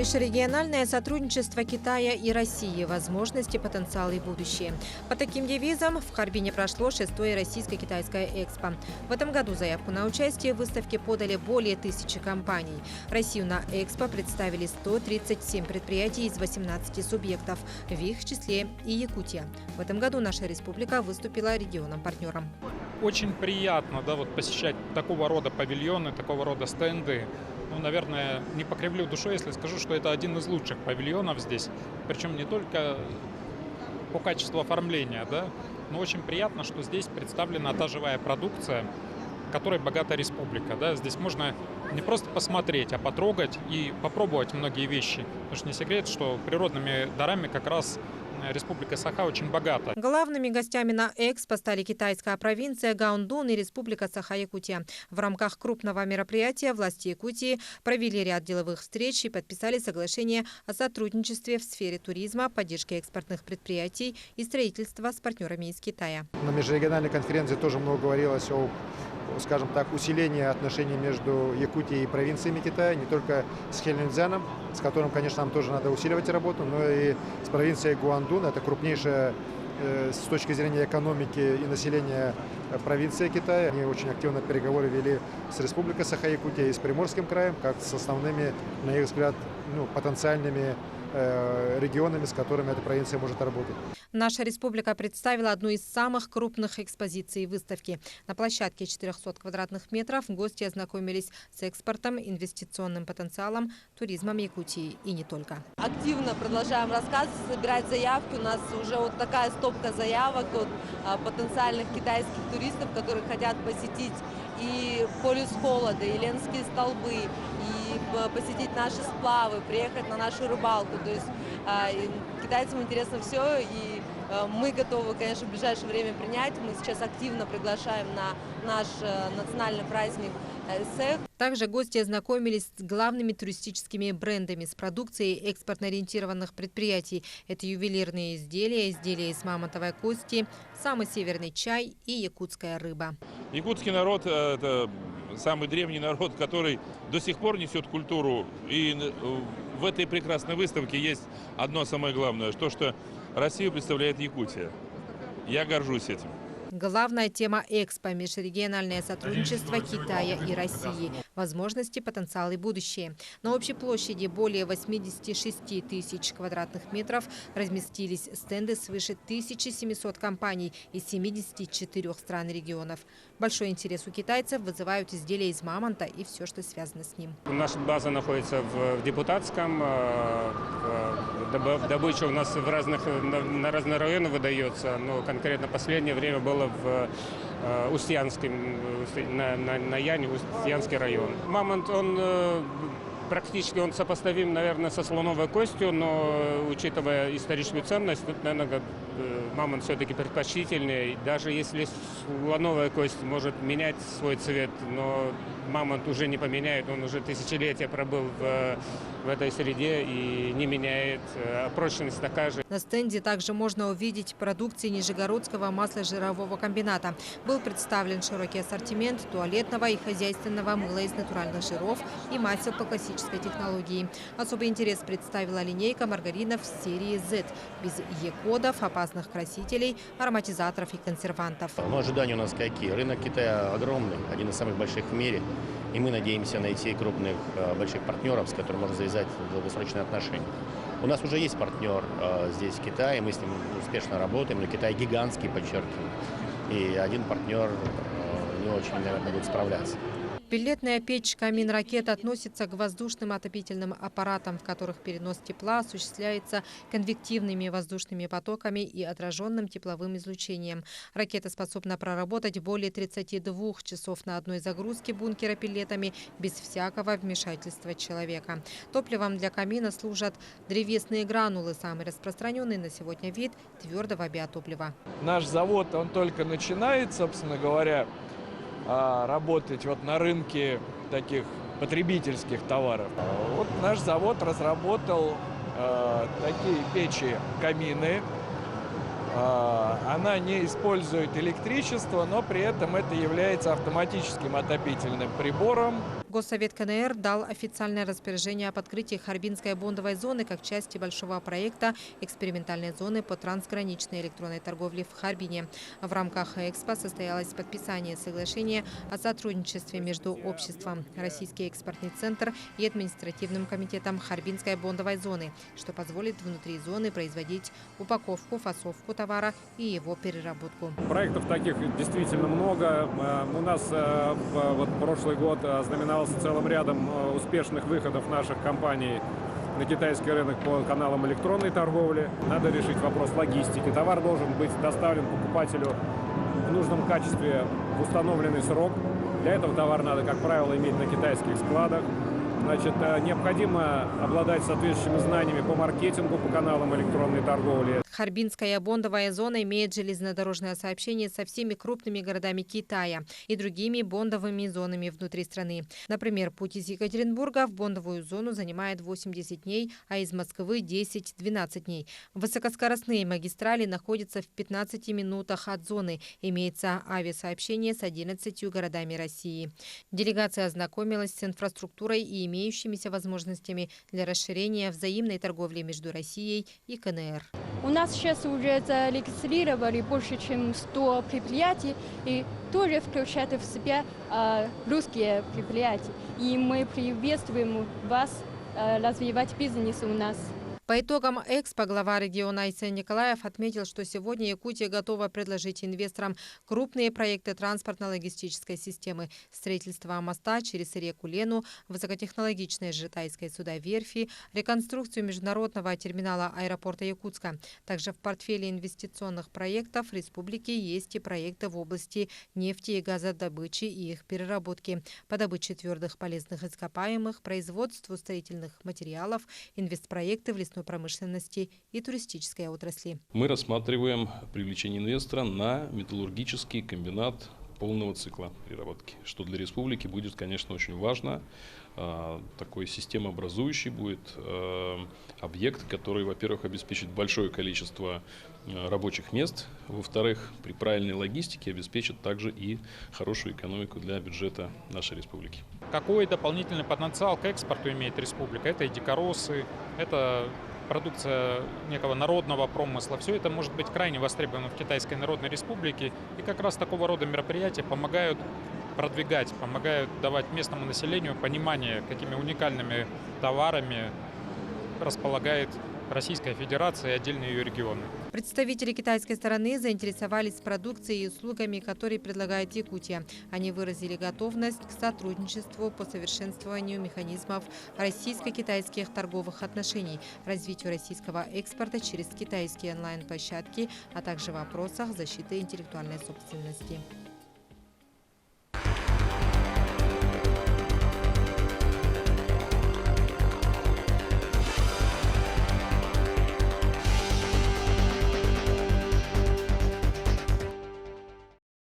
Межрегиональное сотрудничество Китая и России. Возможности, потенциал и будущее. Под таким девизом в Харбине прошло 6-е российско-китайское экспо. В этом году заявку на участие в выставке подали более 1000 компаний. Россию на экспо представили 137 предприятий из 18 субъектов, в их числе и Якутия. В этом году наша республика выступила регионом-партнером. Очень приятно, посещать такого рода павильоны, такого рода стенды. Наверное, не покривлю душой, если скажу, что это один из лучших павильонов здесь. Причем не только по качеству оформления, но очень приятно, что здесь представлена та живая продукция, которой богата республика. Здесь можно не просто посмотреть, а потрогать и попробовать многие вещи. Потому что не секрет, что природными дарами как раз Республика Саха очень богата. Главными гостями на экспо стали китайская провинция Гаондун и Республика Саха-Якутия. В рамках крупного мероприятия власти Якутии провели ряд деловых встреч и подписали соглашение о сотрудничестве в сфере туризма, поддержки экспортных предприятий и строительства с партнерами из Китая. На межрегиональной конференции тоже много говорилось о, скажем так, усилении отношений между Якутией и провинциями Китая, не только с Хэлинцзяном, с которым, конечно, нам тоже надо усиливать работу, но и с провинцией Гуандун. Это крупнейшая с точки зрения экономики и населения провинция Китая. Они очень активно переговоры вели с Республикой Саха-Якутия и с Приморским краем, как с основными, на их взгляд, потенциальными регионами, с которыми эта провинция может работать. Наша республика представила одну из самых крупных экспозиций выставки. На площадке 400 квадратных метров гости ознакомились с экспортом, инвестиционным потенциалом, туризмом Якутии и не только. Активно продолжаем рассказ, собирать заявки. У нас уже вот такая стопка заявок от потенциальных китайских туристов, которые хотят посетить и полюс холода, и Ленские столбы, и посетить наши сплавы, приехать на нашу рыбалку. То есть китайцам интересно все, и мы готовы, конечно, в ближайшее время принять. Мы сейчас активно приглашаем на наш национальный праздник СЭХ. Также гости ознакомились с главными туристическими брендами, с продукцией экспортно-ориентированных предприятий. Это ювелирные изделия, изделия из мамонтовой кости, самый северный чай и якутская рыба. Якутский народ – это самый древний народ, который до сих пор несет культуру. И в этой прекрасной выставке есть одно самое главное, что Россию представляет Якутия. Я горжусь этим. Главная тема экспо – межрегиональное сотрудничество Китая и России. Возможности, потенциал и будущее. На общей площади более 86 тысяч квадратных метров разместились стенды свыше 1700 компаний из 74 стран и регионов. Большой интерес у китайцев вызывают изделия из мамонта и все, что связано с ним. Наша база находится в Депутатском. Добыча у нас на разные районы выдается, но конкретно последнее время было в Устьянском, на Яне, Устьянский район. Мамонт, он практически сопоставим, наверное, со слоновой костью, но учитывая историческую ценность, тут, наверное, мамонт все-таки предпочтительнее. Даже если слоновая кость может менять свой цвет, но мамонт уже не поменяет, он уже тысячелетия пробыл в этой среде и не меняет. Прочность такая же. На стенде также можно увидеть продукции Нижегородского масло-жирового комбината. Был представлен широкий ассортимент туалетного и хозяйственного мыла из натуральных жиров и масел по классической технологии. Особый интерес представила линейка маргаринов серии Z, без Е-кодов, опасных красителей, ароматизаторов и консервантов. Но ожидания у нас какие? Рынок Китая огромный, один из самых больших в мире. И мы надеемся найти крупных, больших партнеров, с которыми можно завязать долгосрочные отношения. У нас уже есть партнер здесь, в Китае, мы с ним успешно работаем, но Китай гигантский, подчеркиваю. И один партнер не очень, наверное, будет справляться. Пеллетная печь «Камин-ракет» относится к воздушным отопительным аппаратам, в которых перенос тепла осуществляется конвективными воздушными потоками и отраженным тепловым излучением. Ракета способна проработать более 32 часов на одной загрузке бункера пеллетами без всякого вмешательства человека. Топливом для камина служат древесные гранулы, самый распространенный на сегодня вид твердого биотоплива. Наш завод, он только начинает, собственно говоря, работать на рынке таких потребительских товаров. Вот наш завод разработал такие печи-камины. Она не использует электричество, но при этом это является автоматическим отопительным прибором. Госсовет КНР дал официальное распоряжение об открытии Харбинской бондовой зоны как части большого проекта экспериментальной зоны по трансграничной электронной торговле в Харбине. В рамках Экспо состоялось подписание соглашения о сотрудничестве между обществом «Российский экспортный центр» и административным комитетом Харбинской бондовой зоны, что позволит внутри зоны производить упаковку, фасовку товара и его переработку. Проектов таких действительно много. У нас вот прошлый год знаменовался целым рядом успешных выходов наших компаний на китайский рынок по каналам электронной торговли. Надо решить вопрос логистики. Товар должен быть доставлен покупателю в нужном качестве в установленный срок. Для этого товар надо, как правило, иметь на китайских складах. Значит, необходимо обладать соответствующими знаниями по маркетингу, по каналам электронной торговли. Харбинская бондовая зона имеет железнодорожное сообщение со всеми крупными городами Китая и другими бондовыми зонами внутри страны. Например, путь из Екатеринбурга в бондовую зону занимает 80 дней, а из Москвы 10-12 дней. Высокоскоростные магистрали находятся в 15 минутах от зоны. Имеется авиасообщение с 11 городами России. Делегация ознакомилась с инфраструктурой и имеющимися возможностями для расширения взаимной торговли между Россией и КНР. У нас сейчас уже зарегистрировали больше, чем 100 предприятий, и тоже включают в себя русские предприятия. И мы приветствуем вас развивать бизнес у нас. По итогам Экспо глава региона Айсен Николаев отметил, что сегодня Якутия готова предложить инвесторам крупные проекты транспортно-логистической системы, строительство моста через реку Лену, высокотехнологичной житайской судоверфи, реконструкцию международного терминала аэропорта Якутска. Также в портфеле инвестиционных проектов республики есть и проекты в области нефти и газодобычи и их переработки, по добыче твердых полезных ископаемых, производству строительных материалов, инвестпроекты в лесной промышленности и туристической отрасли. Мы рассматриваем привлечение инвестора на металлургический комбинат полного цикла переработки, что для республики будет, конечно, очень важно. Такой системообразующий будет объект, который, во-первых, обеспечит большое количество рабочих мест, во-вторых, при правильной логистике обеспечит также и хорошую экономику для бюджета нашей республики. Какой дополнительный потенциал к экспорту имеет республика? Это и дикоросы, это продукция некого народного промысла. Все это может быть крайне востребовано в Китайской Народной Республике. И как раз такого рода мероприятия помогают продвигать, помогают давать местному населению понимание, какими уникальными товарами располагает Российская Федерация и отдельные ее регионы. Представители китайской стороны заинтересовались продукцией и услугами, которые предлагает Якутия. Они выразили готовность к сотрудничеству по совершенствованию механизмов российско-китайских торговых отношений, развитию российского экспорта через китайские онлайн-площадки, а также в вопросах защиты интеллектуальной собственности.